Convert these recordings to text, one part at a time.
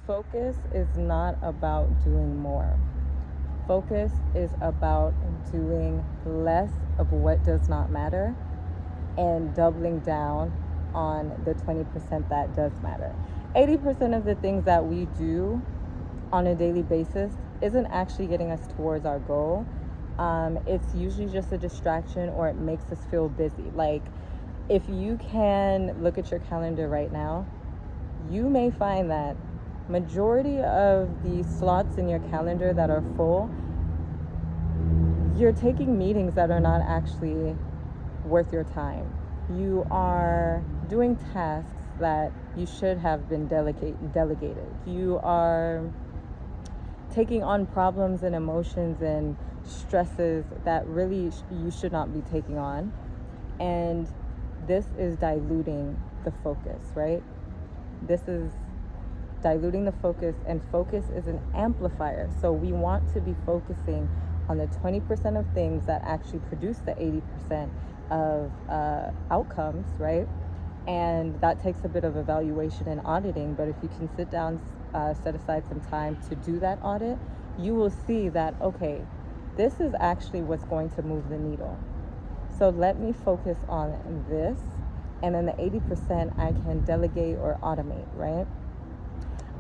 Focus is not about doing more. Focus is about doing less of what does not matter and doubling down on the 20% that does matter. 80% of the things that we do on a daily basis isn't actually getting us towards our goal. It's usually just a distraction, or it makes us feel busy. Like, if you can look at your calendar right now, you may find that majority of the slots in your calendar that are full, you're taking meetings that are not actually worth your time. You are doing tasks that you should have been delegated. You are taking on problems and emotions and stresses that really you should not be taking on. And this is diluting the focus, right? This is diluting the focus, and focus is an amplifier. So we want to be focusing on the 20% of things that actually produce the 80% of outcomes, right? And that takes a bit of evaluation and auditing, but if you can sit down, set aside some time to do that audit, you will see that, okay, this is actually what's going to move the needle. So let me focus on this, and then the 80% I can delegate or automate, right?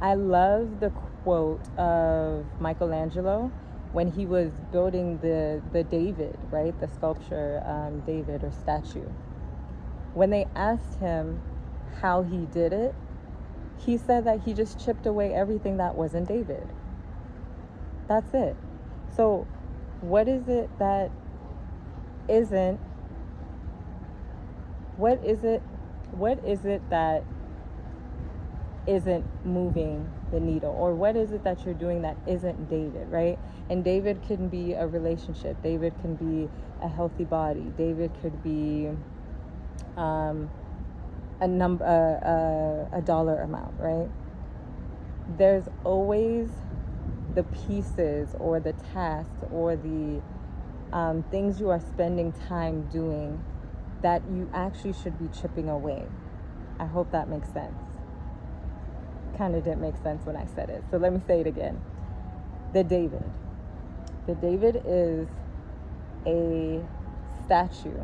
I love the quote of Michelangelo when he was building the David, right? The sculpture, David, or statue. When they asked him how he did it, he said that he just chipped away everything that wasn't David. That's it. So what is it that isn't, what is it that isn't moving the needle? Or what is it that you're doing that isn't David, right? And David can be a relationship. David can be a healthy body. David could be a dollar amount, right? There's always the pieces or the tasks or the things you are spending time doing that you actually should be chipping away. I hope that makes sense. Kind of didn't make sense when I said it, so let me say it again. The David is a statue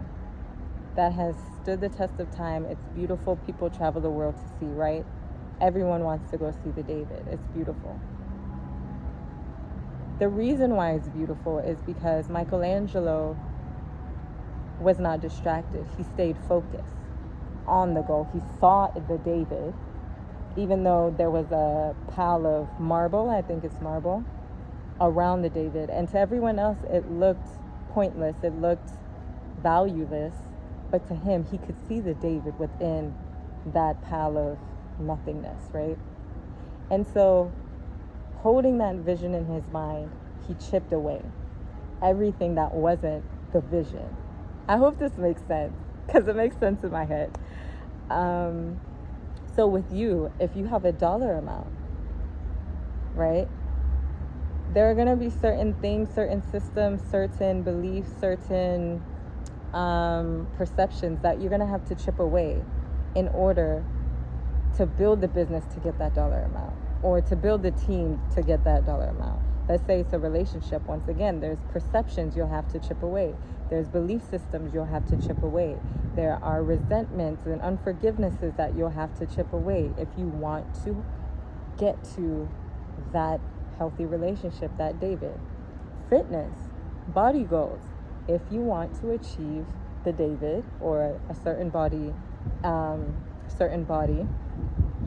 that has stood the test of time. It's beautiful. People travel the world to see, right? Everyone wants to go see the David. It's beautiful. The reason why it's beautiful is because Michelangelo was not distracted. He stayed focused on the goal. He saw the David, even though there was a pile of marble, I think it's marble, around the David. And to everyone else, it looked pointless. It looked valueless. But to him, he could see the David within that pile of nothingness, right? And so, holding that vision in his mind, he chipped away everything that wasn't the vision. I hope this makes sense, because it makes sense in my head. So with you, if you have a dollar amount, right, there are going to be certain things, certain systems, certain beliefs, certain perceptions that you're going to have to chip away in order to build the business to get that dollar amount, or to build the team to get that dollar amount. Let's say it's a relationship. Once again, there's perceptions you'll have to chip away. There's belief systems you'll have to chip away. There are resentments and unforgivenesses that you'll have to chip away if you want to get to that healthy relationship, that David. Fitness, body goals. If you want to achieve the David or a certain body,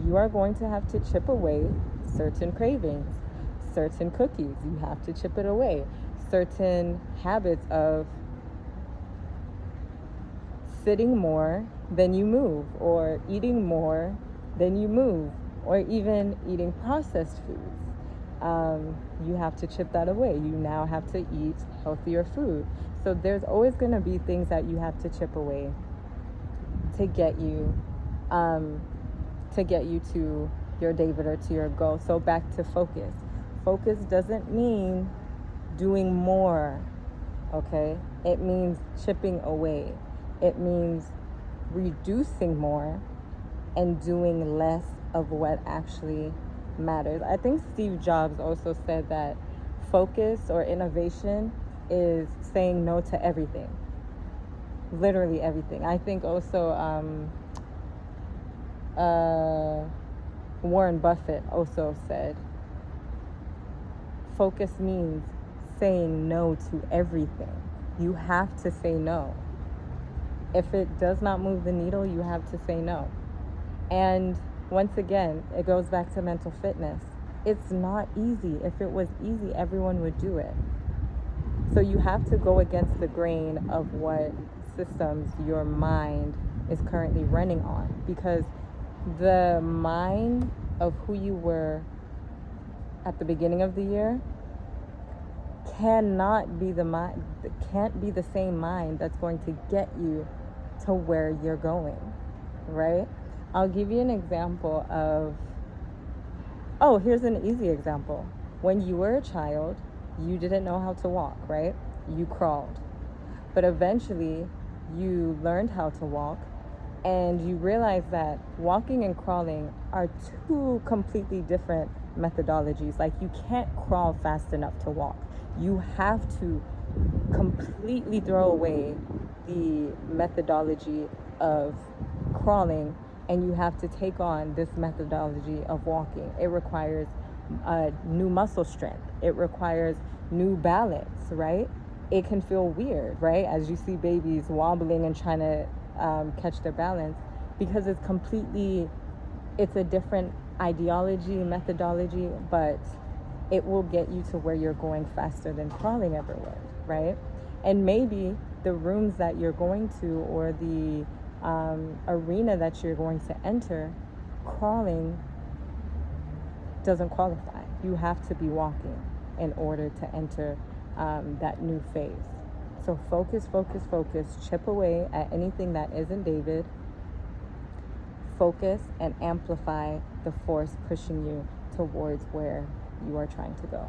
you are going to have to chip away certain cravings, certain cookies. You have to chip it away. Certain habits of sitting more than you move, or eating more than you move, or even eating processed foods. You have to chip that away. You now have to eat healthier food. So there's always going to be things that you have to chip away to get you to your David or to your goal. So back to focus. Focus doesn't mean doing more, okay? It means chipping away. It means reducing more and doing less of what actually matters. I think Steve Jobs also said that focus or innovation is saying no to everything. Literally everything. I think also Warren Buffett also said focus means saying no to everything. You have to say no. If it does not move the needle, you have to say no. And once again, it goes back to mental fitness. It's not easy. If it was easy, everyone would do it. So you have to go against the grain of what systems your mind is currently running on, because the mind of who you were at the beginning of the year can't be the same mind that's going to get you to where you're going, right? I'll give you an example here's an easy example. When you were a child, you didn't know how to walk, right? You crawled. But eventually, you learned how to walk, and you realized that walking and crawling are two completely different methodologies. Like, you can't crawl fast enough to walk. You have to completely throw away the methodology of crawling, and you have to take on this methodology of walking. It requires new muscle strength. It requires new balance, right? It can feel weird, right? As you see babies wobbling and trying to catch their balance, because it's a different ideology, methodology, but it will get you to where you're going faster than crawling ever would, right? And maybe the rooms that you're going to, or the arena that you're going to enter, crawling doesn't qualify. You have to be walking in order to enter that new phase. So focus, chip away at anything that isn't David. Focus and amplify the force pushing you towards where you are trying to go.